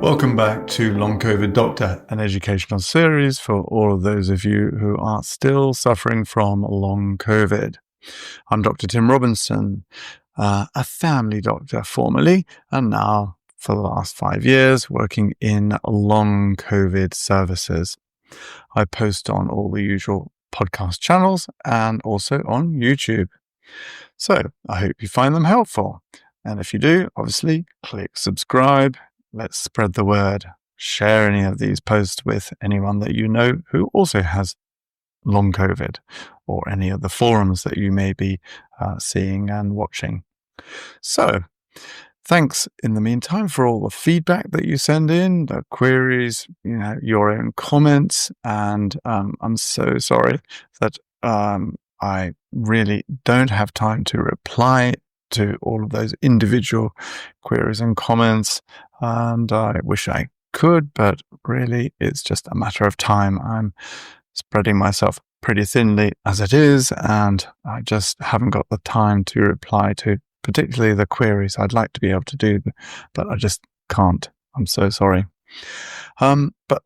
Welcome back to Long COVID Doctor, an educational series for all of those of you who are still suffering from long COVID. I'm Dr. Tim Robinson, a family doctor formerly, and now for the last 5 years working in Long COVID Services. I post on all the usual podcast channels and also on YouTube. So I hope you find them helpful. And if you do, obviously click subscribe. Let's spread the word. Share any of these posts with anyone that you know who also has long COVID, or any of the forums that you may be seeing and watching. So thanks in the meantime for all the feedback that you send in, the queries, your own comments. And I'm so sorry that I really don't have time to reply to all of those individual queries and comments. And I wish I could, but really it's just a matter of time. I'm spreading myself pretty thinly as it is, and I just haven't got the time to reply to particularly the queries I'd like to be able to do, but I just can't. I'm so sorry. But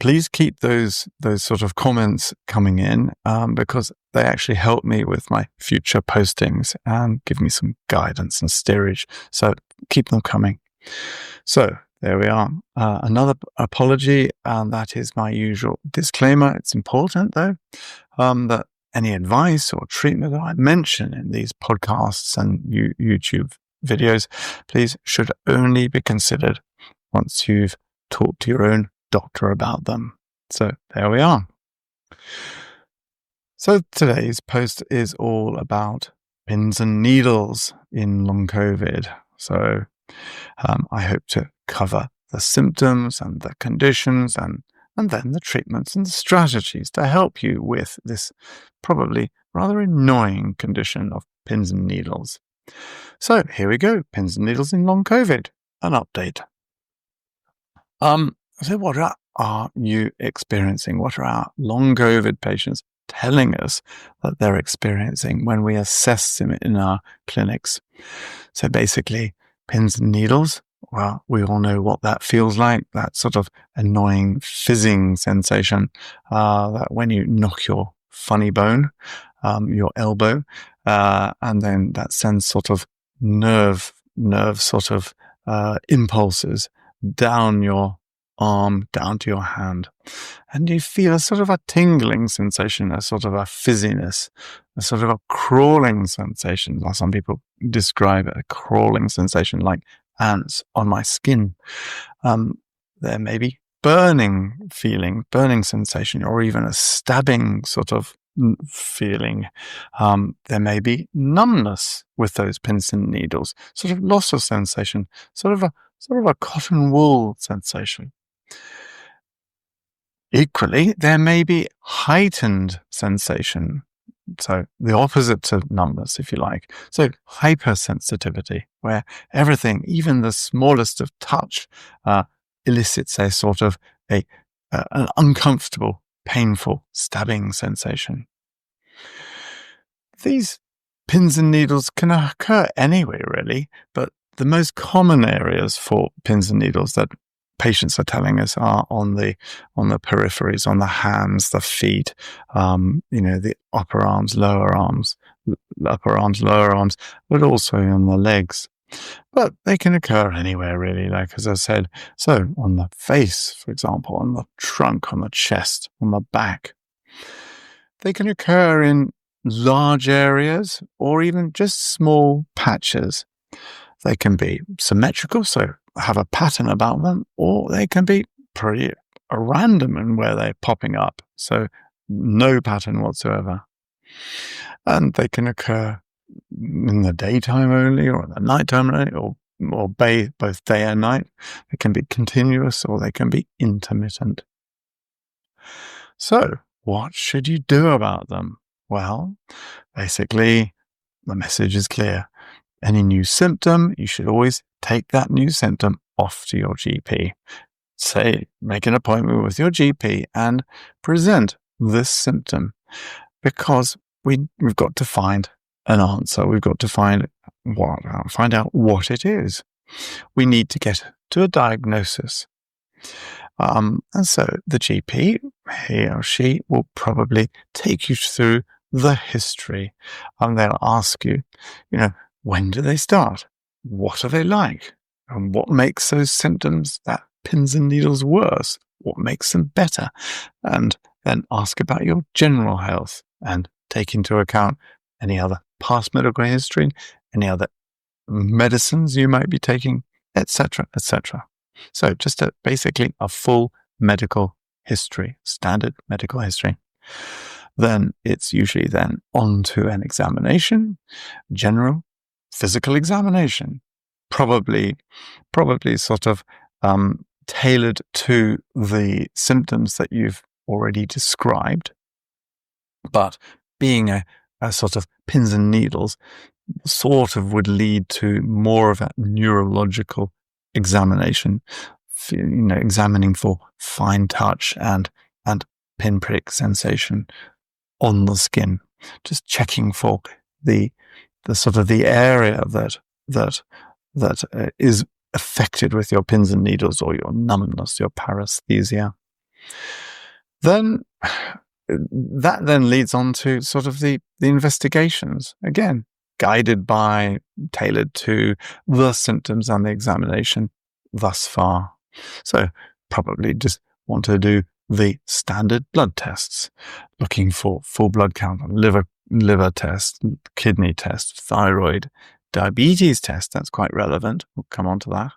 please keep those sort of comments coming in, because they actually help me with my future postings and give me some guidance and steerage. So keep them coming. So there we are. Another apology, and that is my usual disclaimer. It's important, though, that any advice or treatment that I mention in these podcasts and YouTube videos, please should only be considered once you've talked to your own doctor about them. So there we are. So today's post is all about pins and needles in long COVID. So I hope to cover the symptoms and the conditions and then the treatments and the strategies to help you with this probably rather annoying condition of pins and needles. So here we go, pins and needles in long COVID, an update. So what are you experiencing? What are our long COVID patients telling us that they're experiencing when we assess them in our clinics? So basically, pins and needles, well, we all know what that feels like, that sort of annoying fizzing sensation, that when you knock your funny bone, your elbow, and then that sends sort of nerve sort of impulses down your arm, down to your hand. And you feel a sort of a tingling sensation, a sort of a fizziness, a sort of a crawling sensation. Some people describe it, a crawling sensation like ants on my skin. There may be burning sensation, or even a stabbing sort of feeling. There may be numbness with those pins and needles, sort of loss of sensation, sort of a cotton wool sensation. Equally, there may be heightened sensation. So the opposite to numbness, if you like. So hypersensitivity, where everything, even the smallest of touch, elicits a sort of an uncomfortable, painful, stabbing sensation. These pins and needles can occur anywhere, really, but the most common areas for pins and needles that patients are telling us are on the peripheries, on the hands, the feet, the upper arms, lower arms, but also on the legs. But they can occur anywhere, really, like as I said. So on the face, for example, on the trunk, on the chest, on the back. They can occur in large areas or even just small patches. They can be symmetrical, so have a pattern about them, or they can be pretty random in where they're popping up, so no pattern whatsoever. And they can occur in the daytime only, or in the nighttime only, or both day and night. They can be continuous, or they can be intermittent. So what should you do about them? Well, basically, the message is clear. Any new symptom, you should always take that new symptom off to your GP. Say, make an appointment with your GP and present this symptom, because we've got to find an answer. We've got to find out what it is. We need to get to a diagnosis And so the GP, he or she, will probably take you through the history, and they'll ask you, when do they start? What are they like? And what makes those symptoms, that pins and needles, worse? What makes them better? And then ask about your general health and take into account any other past medical history, any other medicines you might be taking, etc., etc. So just basically a full medical history, standard medical history. Then it's usually then on to an examination, general physical examination, probably sort of tailored to the symptoms that you've already described. But being a sort of pins and needles sort of would lead to more of a neurological examination, examining for fine touch and pinprick sensation on the skin, just checking for the sort of the area that is affected with your pins and needles, or your numbness, your paresthesia. Then that then leads on to sort of the investigations, again, guided by, tailored to the symptoms and the examination thus far. So probably just want to do the standard blood tests, looking for full blood count, liver test, kidney test, thyroid, diabetes test. That's quite relevant. We'll come on to that.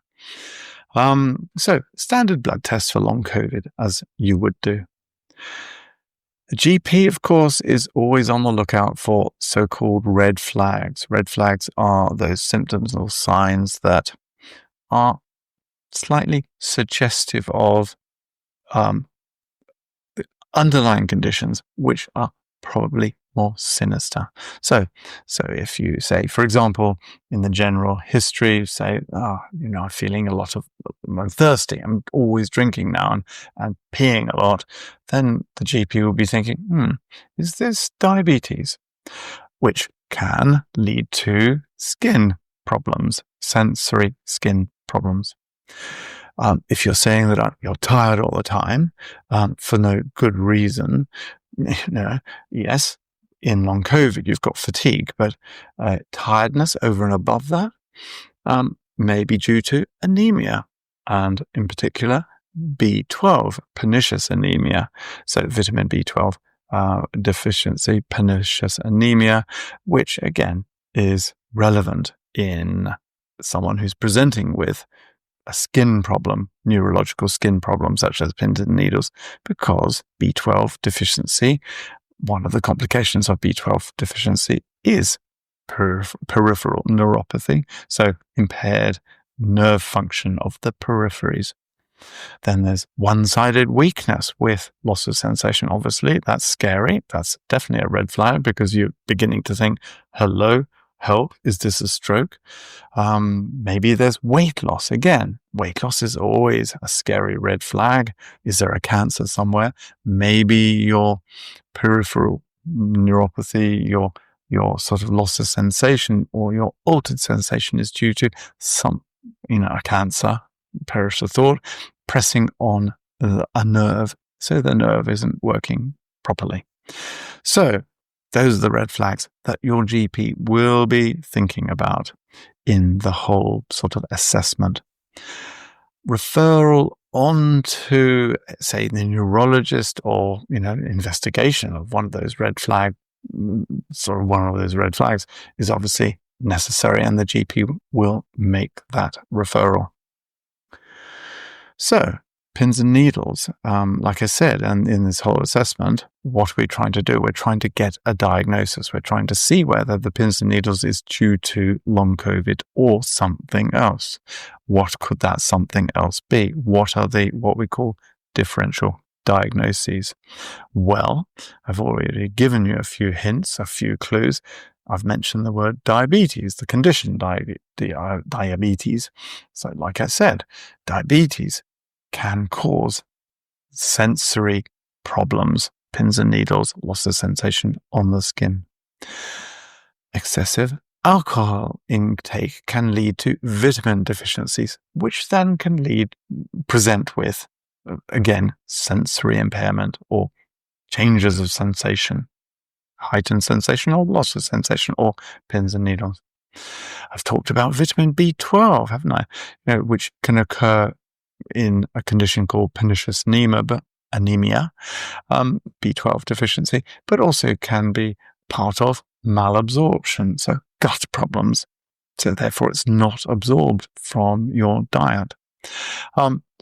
So standard blood tests for long COVID, as you would do. The GP, of course, is always on the lookout for so-called red flags. Red flags are those symptoms or signs that are slightly suggestive of underlying conditions which are probably more sinister. So if you say, for example, in the general history, say, I'm feeling I'm thirsty, I'm always drinking now and peeing a lot, then the GP will be thinking, is this diabetes? Which can lead to skin problems, sensory skin problems. If you're saying that you're tired all the time for no good reason, yes, in long COVID, you've got fatigue, but tiredness over and above that may be due to anemia, and in particular, B12, pernicious anemia. So vitamin B12 deficiency, pernicious anemia, which again is relevant in someone who's presenting with a skin problem, neurological skin problem, such as pins and needles, because B12 deficiency, one of the complications of B12 deficiency is peripheral neuropathy, so impaired nerve function of the peripheries. Then there's one-sided weakness with loss of sensation. Obviously, that's scary. That's definitely a red flag, because you're beginning to think, hello, help, is this a stroke? Maybe there's weight loss. Again, weight loss is always a scary red flag. Is there a cancer somewhere? Maybe your peripheral neuropathy, your sort of loss of sensation, or your altered sensation is due to a cancer, perish the thought, pressing on a nerve, so the nerve isn't working properly. So those are the red flags that your GP will be thinking about in the whole sort of assessment. Referral on to, say, the neurologist, or, investigation of one of those red flags is obviously necessary, and the GP will make that referral. So, pins and needles, like I said, and in this whole assessment, what are we trying to do? We're trying to get a diagnosis. We're trying to see whether the pins and needles is due to long COVID or something else. What could that something else be? What are what we call differential diagnoses? Well, I've already given you a few hints, a few clues. I've mentioned the word diabetes, the condition diabetes. So like I said, diabetes can cause sensory problems, pins and needles, loss of sensation on the skin. Excessive alcohol intake can lead to vitamin deficiencies, which then can present with again, sensory impairment or changes of sensation, heightened sensation or loss of sensation, or pins and needles. I've talked about vitamin B12, haven't I? Which can occur in a condition called pernicious anemia, B12 deficiency, but also can be part of malabsorption, so gut problems. So therefore, it's not absorbed from your diet.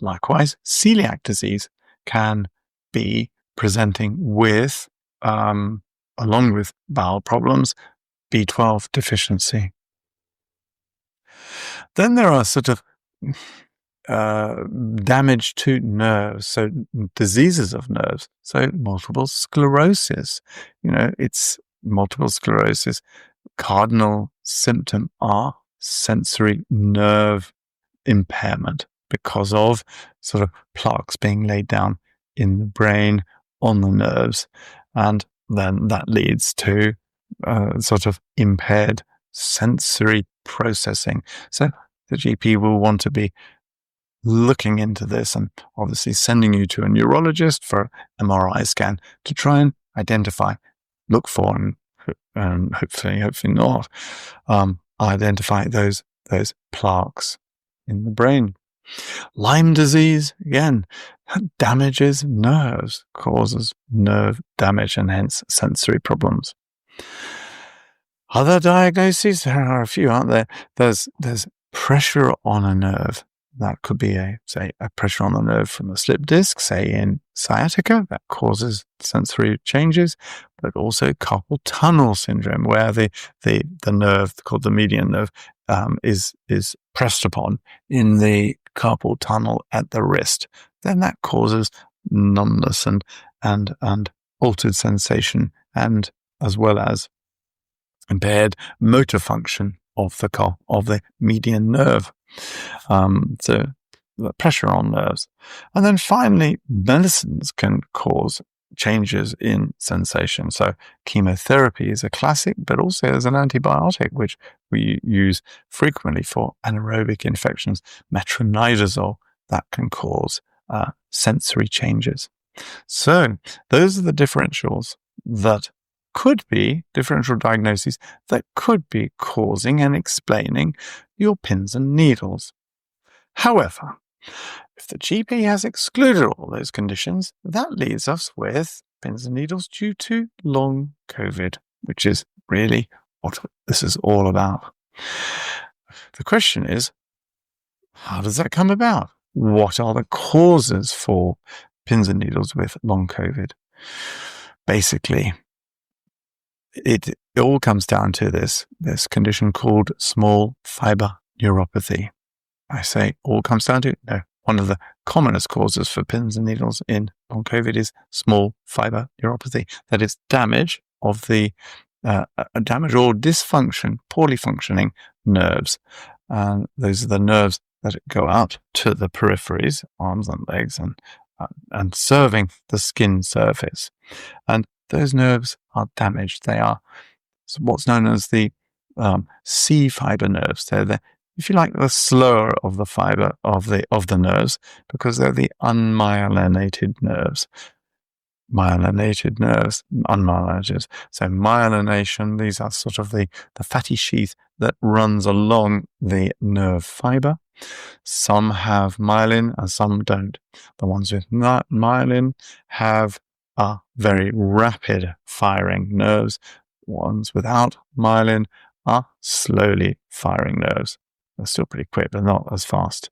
Likewise, celiac disease can be presenting with, along with bowel problems, B12 deficiency. Then there are sort of damage to nerves, so diseases of nerves. So multiple sclerosis, it's multiple sclerosis. Cardinal symptom are sensory nerve impairment because of sort of plaques being laid down in the brain on the nerves. And then that leads to sort of impaired sensory processing. So the GP will want to be looking into this and obviously sending you to a neurologist for an MRI scan to try and identify, look for, and hopefully not, identify those plaques in the brain. Lyme disease, again, damages nerves, causes nerve damage and hence sensory problems. Other diagnoses, there are a few, aren't there? There's pressure on a nerve. That could be a pressure on the nerve from a slip disc, say in sciatica, that causes sensory changes, but also carpal tunnel syndrome, where the nerve called the median nerve is pressed upon in the carpal tunnel at the wrist. Then that causes numbness and altered sensation, and as well as impaired motor function of the median nerve. So the pressure on nerves. And then finally, medicines can cause changes in sensation. So chemotherapy is a classic, but also as an antibiotic, which we use frequently for anaerobic infections, metronidazole, that can cause sensory changes. So those are the differentials that could be differential diagnoses that could be causing and explaining your pins and needles. However, if the GP has excluded all those conditions, that leaves us with pins and needles due to long COVID, which is really what this is all about. The question is, how does that come about? What are the causes for pins and needles with long COVID? Basically, it all comes down to this condition called small fiber neuropathy. I say all comes down to, no, one of the commonest causes for pins and needles in long COVID is small fiber neuropathy. That is damage of the damage or dysfunction, poorly functioning nerves. And those are the nerves that go out to the peripheries, arms and legs, and serving the skin surface. And those nerves are damaged. They are what's known as the C fiber nerves. They're if you like, the slower of the fiber of the nerves, because they're the unmyelinated nerves. Unmyelinated. So myelination, these are sort of the fatty sheath that runs along the nerve fiber. Some have myelin and some don't. The ones with myelin have very rapid firing nerves. Ones without myelin are slowly firing nerves. They're still pretty quick, but not as fast.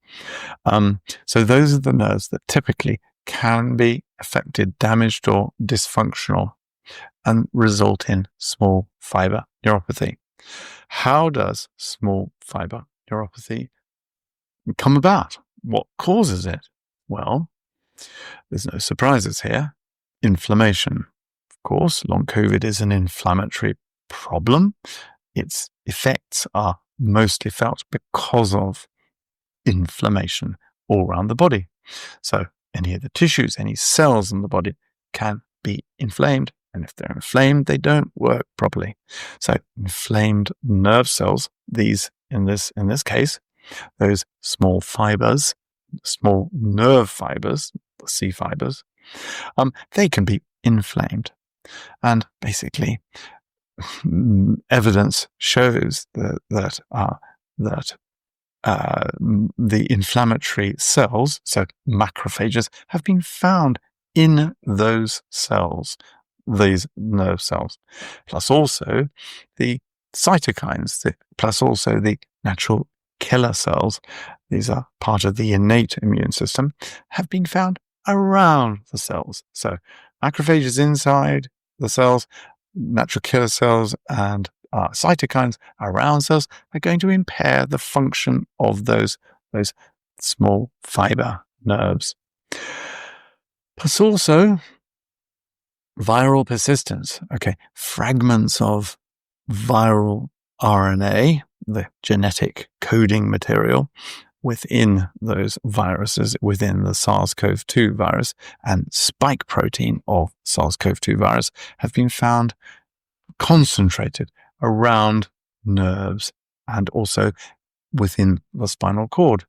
So those are the nerves that typically can be affected, damaged, or dysfunctional and result in small fiber neuropathy. How does small fiber neuropathy come about? What causes it? Well, there's no surprises here. Inflammation. Of course, long COVID is an inflammatory problem. Its effects are mostly felt because of inflammation all around the body. So any of the tissues, any cells in the body can be inflamed. And if they're inflamed, they don't work properly. So inflamed nerve cells, these in this case, those small fibers, small nerve fibers, the C fibers, they can be inflamed. And basically, evidence shows that the inflammatory cells, so macrophages, have been found in those cells, these nerve cells, plus also the cytokines, plus also the natural killer cells. These are part of the innate immune system, have been found around the cells. So macrophages inside the cells, natural killer cells, and cytokines around cells are going to impair the function of those small fiber nerves. Plus also viral persistence. Okay, fragments of viral RNA, the genetic coding material within those viruses, within the SARS-CoV-2 virus and spike protein of SARS-CoV-2 virus, have been found concentrated around nerves and also within the spinal cord.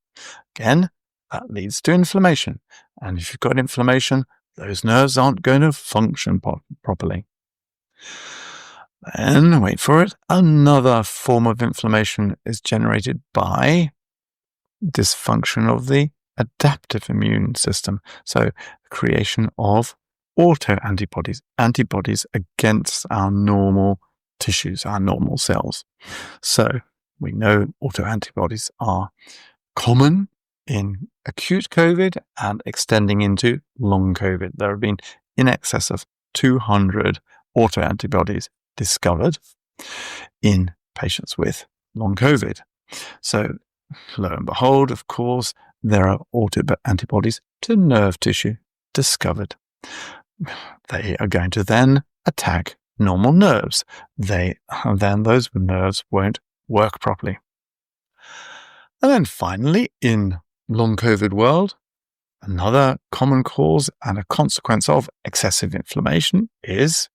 Again, that leads to inflammation. And if you've got inflammation, those nerves aren't going to function properly. Then, wait for it, another form of inflammation is generated by dysfunction of the adaptive immune system. So, the creation of autoantibodies, antibodies against our normal tissues, our normal cells. So, we know autoantibodies are common in acute COVID and extending into long COVID. There have been in excess of 200 autoantibodies discovered in patients with long COVID. So, lo and behold, of course, there are autoantibodies to nerve tissue discovered. They are going to then attack normal nerves. Then those nerves won't work properly. And then finally, in long COVID world, another common cause and a consequence of excessive inflammation is,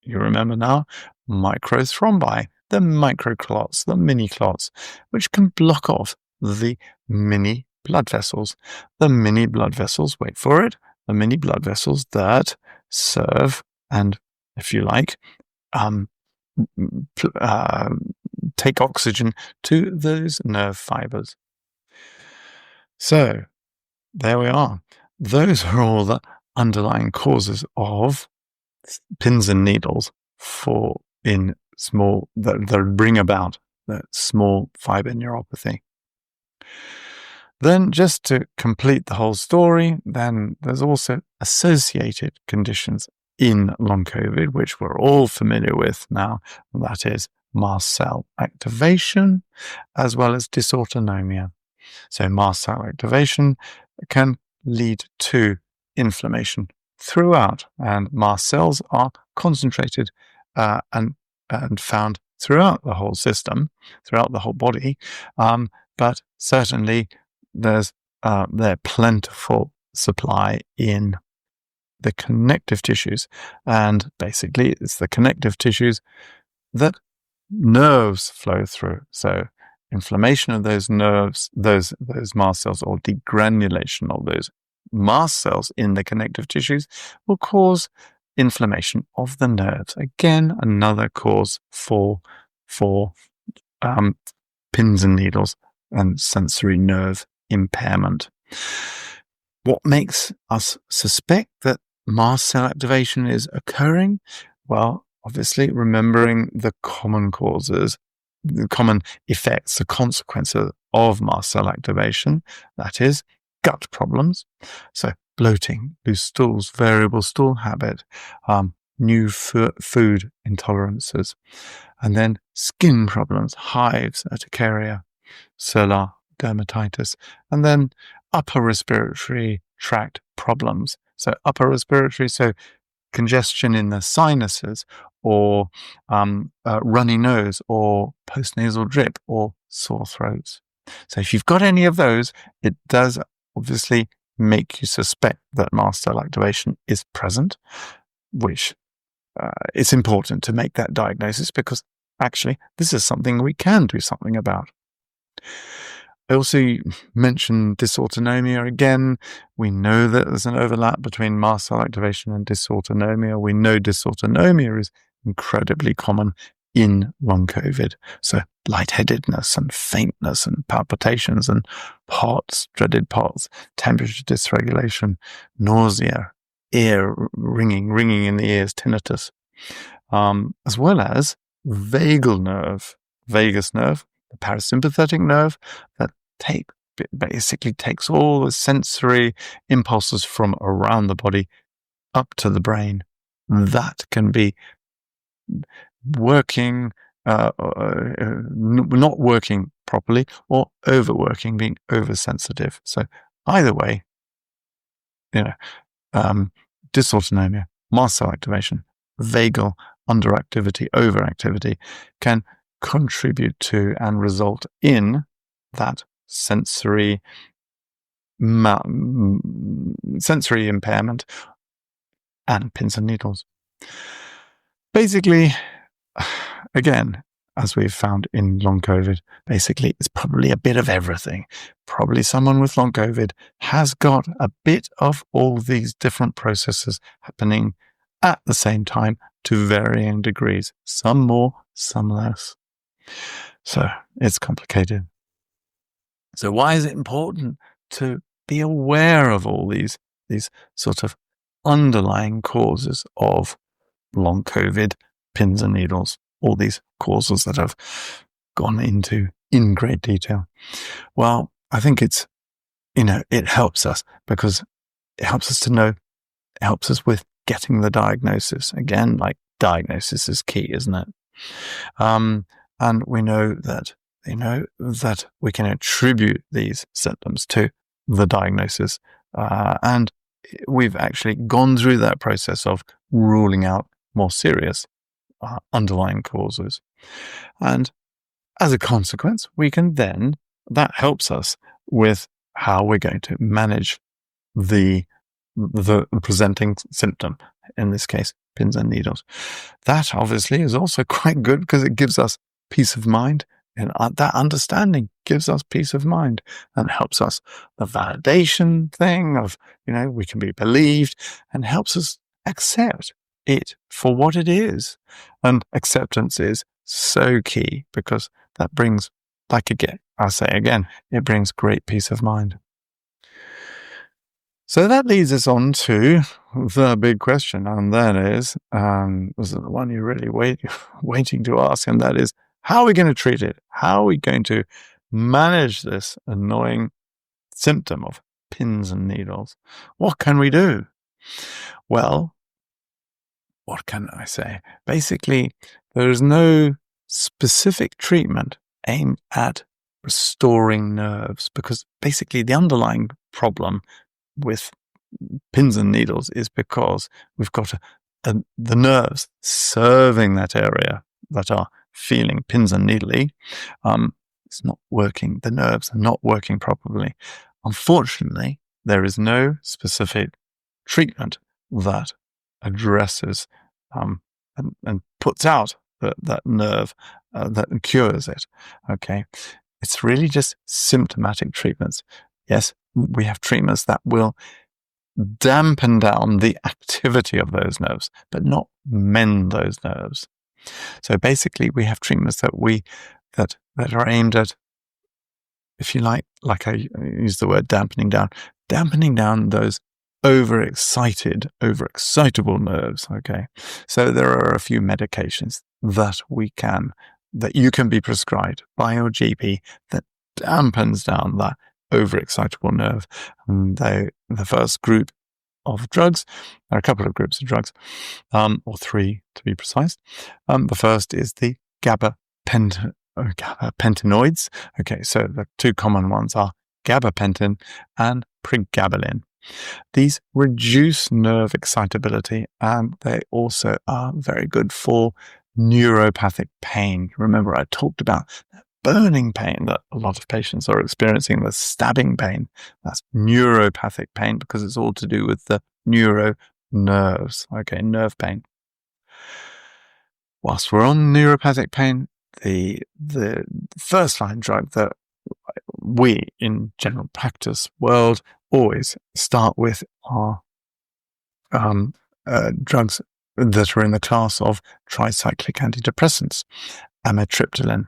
you remember now, microthrombi, the microclots, the mini clots, which can block off the mini blood vessels. The mini blood vessels, wait for it, the mini blood vessels that serve and, if you like, take oxygen to those nerve fibers. So, there we are. Those are all the underlying causes of pins and needles that bring about the small fiber neuropathy. Then, just to complete the whole story, then there's also associated conditions in long COVID, which we're all familiar with now. That is mast cell activation, as well as dysautonomia. So mast cell activation can lead to inflammation throughout, and mast cells are concentrated and found throughout the whole system, throughout the whole body, but certainly there's plentiful supply in the connective tissues, and basically it's the connective tissues that nerves flow through. So inflammation of those nerves, those mast cells, or degranulation of those mast cells in the connective tissues will cause inflammation of the nerves. Again, another cause for pins and needles and sensory nerve impairment. What makes us suspect that mast cell activation is occurring? Well, obviously, remembering the common causes, the common effects, the consequences of mast cell activation, that is, gut problems. So, bloating, loose stools, variable stool habit, new food intolerances, and then skin problems, hives, urticaria, cellular dermatitis, and then upper respiratory tract problems. So upper respiratory, so congestion in the sinuses, or runny nose, or postnasal drip, or sore throats. So if you've got any of those, it does obviously make you suspect that mast cell activation is present, which it's important to make that diagnosis because actually this is something we can do something about. I also mentioned dysautonomia again. We know that there's an overlap between mast cell activation and dysautonomia. We know dysautonomia is incredibly common in long COVID. So lightheadedness and faintness and palpitations and POTS, dreaded POTS, temperature dysregulation, nausea, ear ringing in the ears, tinnitus, as well as vagus nerve, the parasympathetic nerve that basically takes all the sensory impulses from around the body up to the brain. That can be working, not working properly, or overworking, being oversensitive. So either way, dysautonomia, mast cell activation, vagal underactivity, overactivity can contribute to and result in that sensory impairment and pins and needles. Basically, again, as we've found in long COVID, basically it's probably a bit of everything. Probably someone with long COVID has got a bit of all these different processes happening at the same time to varying degrees, some more, some less. So it's complicated. So why is it important to be aware of all these sort of underlying causes of long COVID, pins and needles, all these causes that I've gone into in great detail? Well, I think it's, it helps us because it helps us to know, it helps us with getting the diagnosis. Again, like diagnosis is key, isn't it? And we know that, that we can attribute these symptoms to the diagnosis. And we've actually gone through that process of ruling out more serious underlying causes. And as a consequence, we can then, that helps us with how we're going to manage the presenting symptom, in this case, pins and needles. That obviously is also quite good because it gives us peace of mind, and that understanding gives us peace of mind and helps us the validation thing of, we can be believed, and helps us accept it for what it is. And acceptance is so key because that brings, I'll say again, it brings great peace of mind. So that leads us on to the big question, and that is, this is the one you're really waiting to ask, and that is, how are we going to treat it? How are we going to manage this annoying symptom of pins and needles? What can we do? Well, what can I say? Basically, there is no specific treatment aimed at restoring nerves because basically the underlying problem with pins and needles is because we've got the nerves serving that area that are feeling pins and needly. It's not working. The nerves are not working properly. Unfortunately, there is no specific treatment that addresses and puts out that nerve that cures it. Okay, it's really just symptomatic treatments. Yes, we have treatments that will dampen down the activity of those nerves, but not mend those nerves. So basically, we have treatments that are aimed at, if you like I use the word dampening down those overexcitable nerves. Okay, so there are a few medications that you can be prescribed by your GP that dampens down that overexcitable nerve. And the first group of drugs, there are a couple of groups of drugs, or three to be precise. The first is the gabapentinoids. Okay, so the two common ones are gabapentin and pregabalin. These reduce nerve excitability, and they also are very good for neuropathic pain. Remember, I talked about that burning pain that a lot of patients are experiencing, the stabbing pain. That's neuropathic pain because it's all to do with the nerves. Okay, nerve pain. Whilst we're on neuropathic pain, the first line drug that we in general practice world always start with our drugs that are in the class of tricyclic antidepressants, amitriptyline.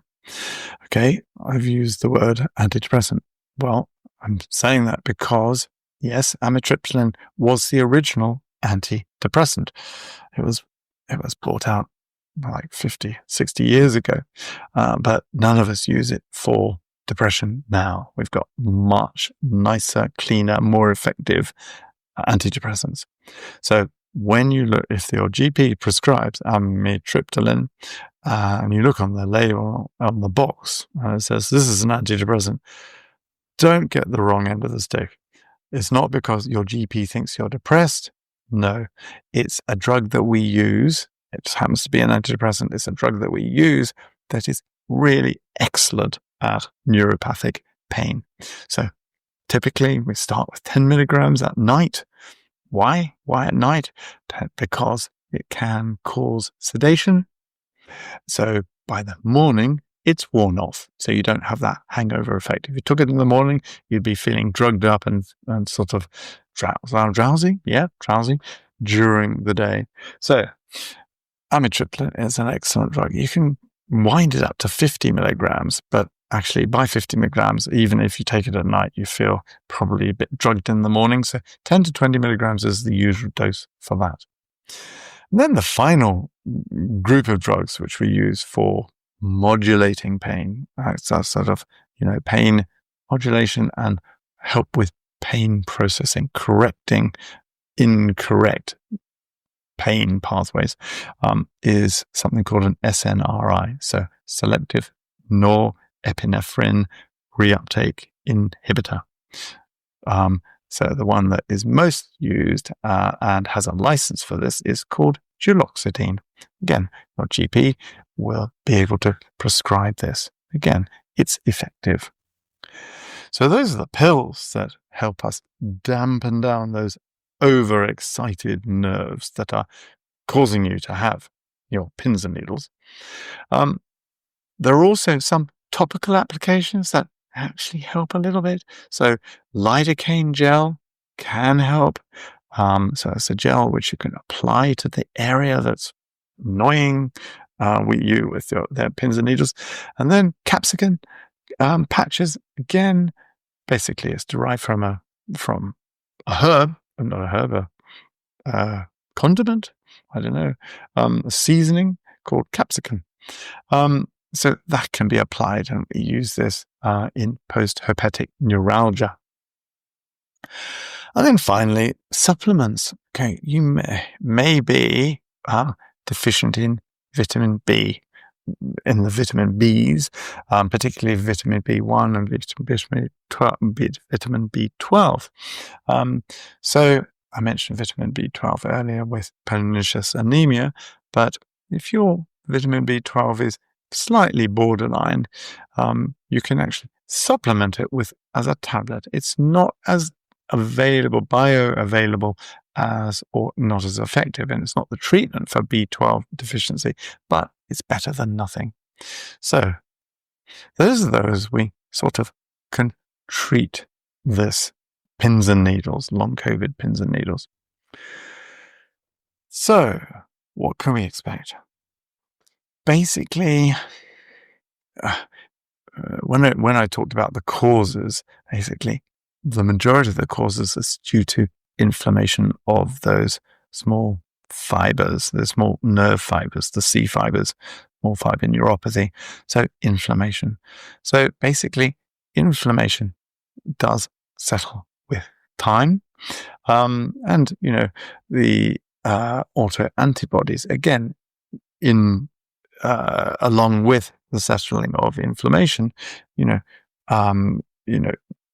Okay, I've used the word antidepressant. Well, I'm saying that because, yes, amitriptyline was the original antidepressant. It was brought out like 50, 60 years ago, but none of us use it for depression now. We've got much nicer, cleaner, more effective antidepressants. So when you look, if your GP prescribes amitriptyline, and you look on the label, on the box, and it says, this is an antidepressant, don't get the wrong end of the stick. It's not because your GP thinks you're depressed. No, it's a drug that we use. It just happens to be an antidepressant. It's a drug that we use that is really excellent at neuropathic pain. So typically we start with 10 milligrams at night. Why? Why at night? Because it can cause sedation. So by the morning, it's worn off. So you don't have that hangover effect. If you took it in the morning, you'd be feeling drugged up and sort of drowsy. Yeah, drowsy during the day. So amitriptyline is an excellent drug. You can wind it up to 50 milligrams, but actually by 50 milligrams, even if you take it at night, you feel probably a bit drugged in the morning. So 10 to 20 milligrams is the usual dose for that. And then the final group of drugs which we use for modulating pain, that's our sort of, pain modulation and help with pain processing, correcting incorrect pain pathways, is something called an SNRI, so selective norepinephrine reuptake inhibitor. So the one that is most used and has a license for this is called duloxetine. Again, your GP will be able to prescribe this. Again, it's effective. So those are the pills that help us dampen down those overexcited nerves that are causing you to have your pins and needles. There are also some topical applications that actually help a little bit. So lidocaine gel can help. So it's a gel which you can apply to the area that's annoying you with their pins and needles. And then capsicum patches, again, basically it's derived from a herb, not a herb, a condiment, I don't know, a seasoning called capsicum. So that can be applied, and we use this in post-herpetic neuralgia. And then finally, supplements. Okay, you may be deficient in vitamin B, in the vitamin Bs, particularly vitamin B1 and vitamin B12. So I mentioned vitamin B12 earlier with pernicious anemia, but if your vitamin B12 is slightly borderline, you can actually supplement it as a tablet. It's not as bioavailable as, or not as effective, and it's not the treatment for B12 deficiency, but it's better than nothing. So those are those we sort of can treat this pins and needles, long COVID pins and needles. So what can we expect? Basically, when I talked about the causes, basically the majority of the causes is due to inflammation of those small fibers, the small nerve fibers, the C fibers, small fiber neuropathy. So inflammation. So basically, inflammation does settle with time. And, the autoantibodies, again, along with the settling of inflammation,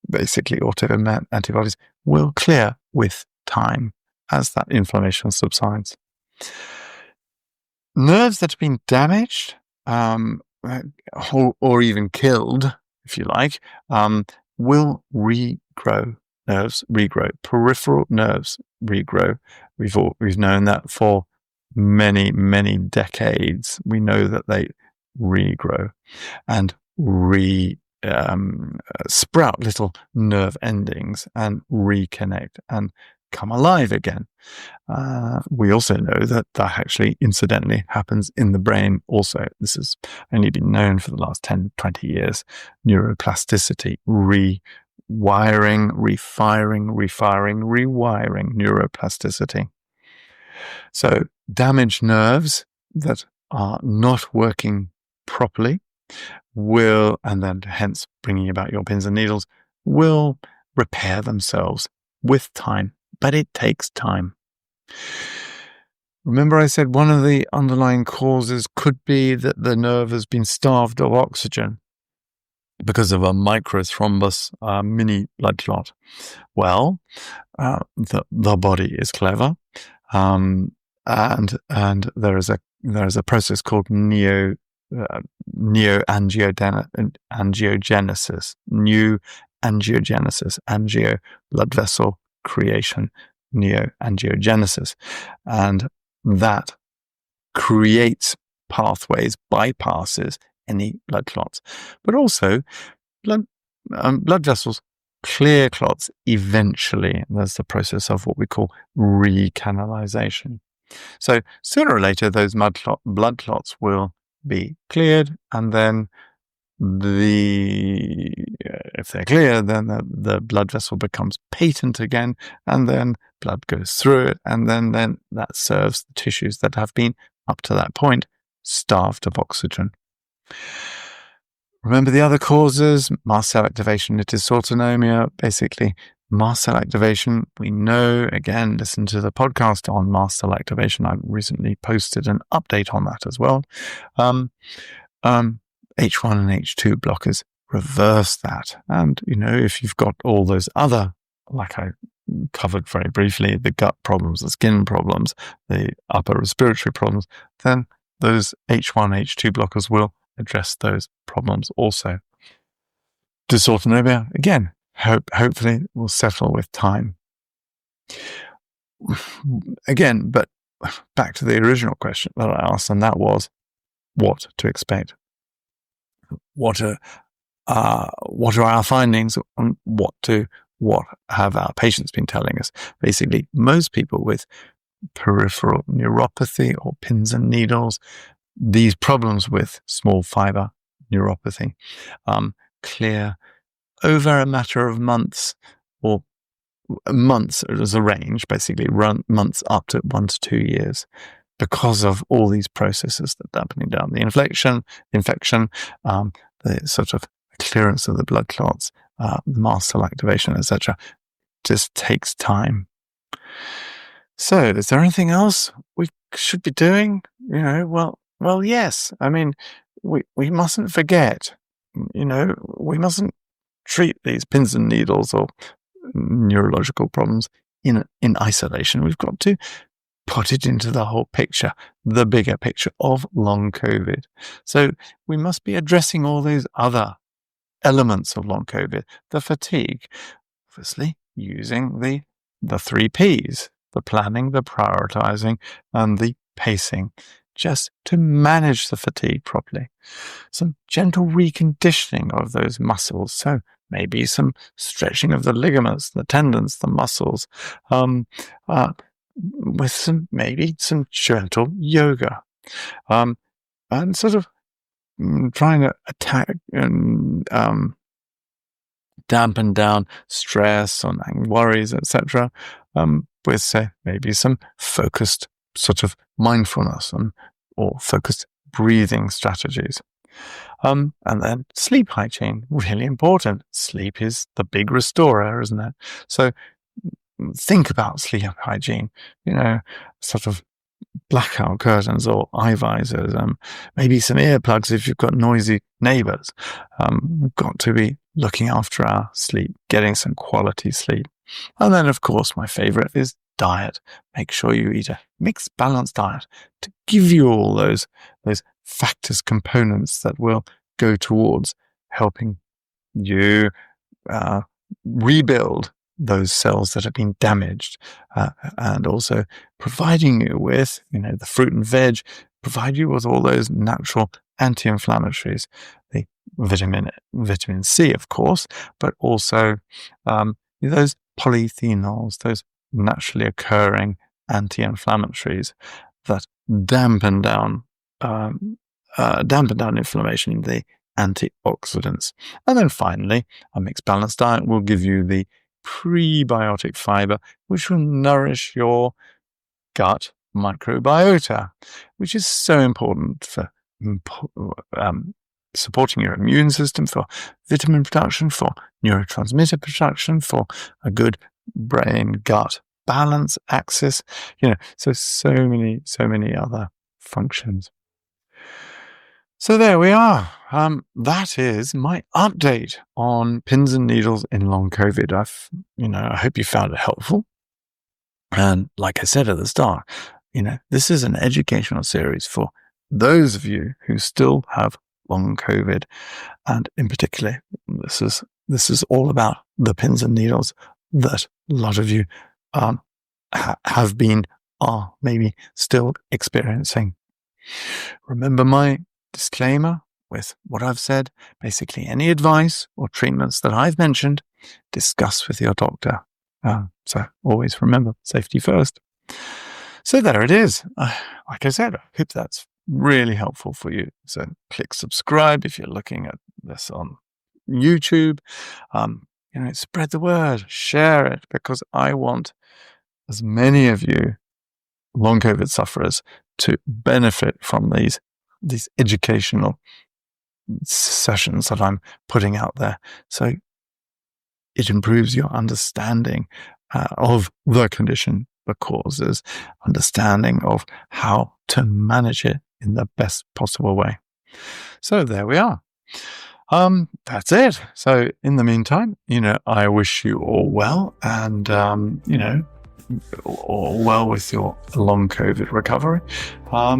basically autoimmune antibodies will clear with time as that inflammation subsides. Nerves that have been damaged, or even killed, if you like, will regrow. Nerves regrow. Peripheral nerves regrow. We've known that for many, many decades. We know that they regrow and sprout little nerve endings and reconnect and come alive again. We also know that actually incidentally happens in the brain also. This has only been known for the last 10, 20 years. Neuroplasticity, rewiring, rewiring neuroplasticity. So damaged nerves that are not working properly will, and then hence bringing about your pins and needles, will repair themselves with time, but it takes time. Remember I said one of the underlying causes could be that the nerve has been starved of oxygen because of a microthrombus, mini blood clot. Well, the body is clever, and there is a process called angiogenesis, angio blood vessel creation, neoangiogenesis, and that creates pathways, bypasses any blood clots, but also blood vessels clear clots eventually. There's the process of what we call recanalization. So sooner or later, those blood clots will be cleared, and then if they're clear, then the blood vessel becomes patent again, and then blood goes through it, and then that serves the tissues that have been, up to that point, starved of oxygen. Remember the other causes? Mast cell activation, it is dysautonomia. Basically, mast cell activation, we know, again, listen to the podcast on mast cell activation. I recently posted an update on that as well. H1 and H2 blockers reverse that. And, if you've got all those other, like I covered very briefly, the gut problems, the skin problems, the upper respiratory problems, then those H1, H2 blockers will address those problems also. Dysautonomia, again, hopefully will settle with time. Again, but back to the original question that I asked, and that was what to expect. What are our findings, and what have our patients been telling us? Basically, most people with peripheral neuropathy or pins and needles, these problems with small fiber neuropathy, clear over a matter of months, or months as a range, basically months up to 1 to 2 years, because of all these processes that are happening down the infection, the sort of clearance of the blood clots, the mast cell activation, etc. Just takes time. So, is there anything else we should be doing? Well, yes. I mean, we mustn't forget. We mustn't treat these pins and needles or neurological problems in isolation. We've got to put it into the whole picture, the bigger picture of long COVID. So we must be addressing all those other elements of long COVID, the fatigue, obviously using the 3 Ps, the planning, the prioritizing, and the pacing, just to manage the fatigue properly. Some gentle reconditioning of those muscles. So maybe some stretching of the ligaments, the tendons, the muscles, with some gentle yoga, and sort of trying to attack and dampen down stress and worries, etc., with, say, maybe some focused sort of mindfulness or focused breathing strategies. And then sleep hygiene, really important. Sleep is the big restorer, isn't it? So think about sleep hygiene, sort of blackout curtains or eye visors, maybe some earplugs if you've got noisy neighbours. We've got to be looking after our sleep, getting some quality sleep. And then, of course, my favourite is diet. Make sure you eat a mixed, balanced diet to give you all those factors, components that will go towards helping you rebuild those cells that have been damaged, and also providing you with, the fruit and veg, provide you with all those natural anti-inflammatories, the vitamin C, of course, but also those polyphenols, those naturally occurring anti-inflammatories that dampen down inflammation, the antioxidants. And then finally, a mixed balanced diet will give you the prebiotic fiber, which will nourish your gut microbiota, which is so important for supporting your immune system, for vitamin production, for neurotransmitter production, for a good brain-gut balance axis, so many other functions. So there we are. That is my update on pins and needles in long COVID. I hope you found it helpful. And like I said at the start, this is an educational series for those of you who still have long COVID. And in particular, this is all about the pins and needles that a lot of you have been, are maybe still experiencing. Remember my disclaimer with what I've said. Basically, any advice or treatments that I've mentioned, discuss with your doctor. So always remember, safety first. So there it is. Like I said, I hope that's really helpful for you. So click subscribe if you're looking at this on YouTube. Spread the word, share it, because I want as many of you long COVID sufferers to benefit from these educational sessions that I'm putting out there. So it improves your understanding of the condition, the causes, understanding of how to manage it in the best possible way. So there we are. That's it. So in the meantime, I wish you all well and, all well with your long COVID recovery.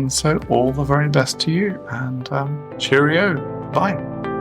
So all the very best to you and cheerio. Bye.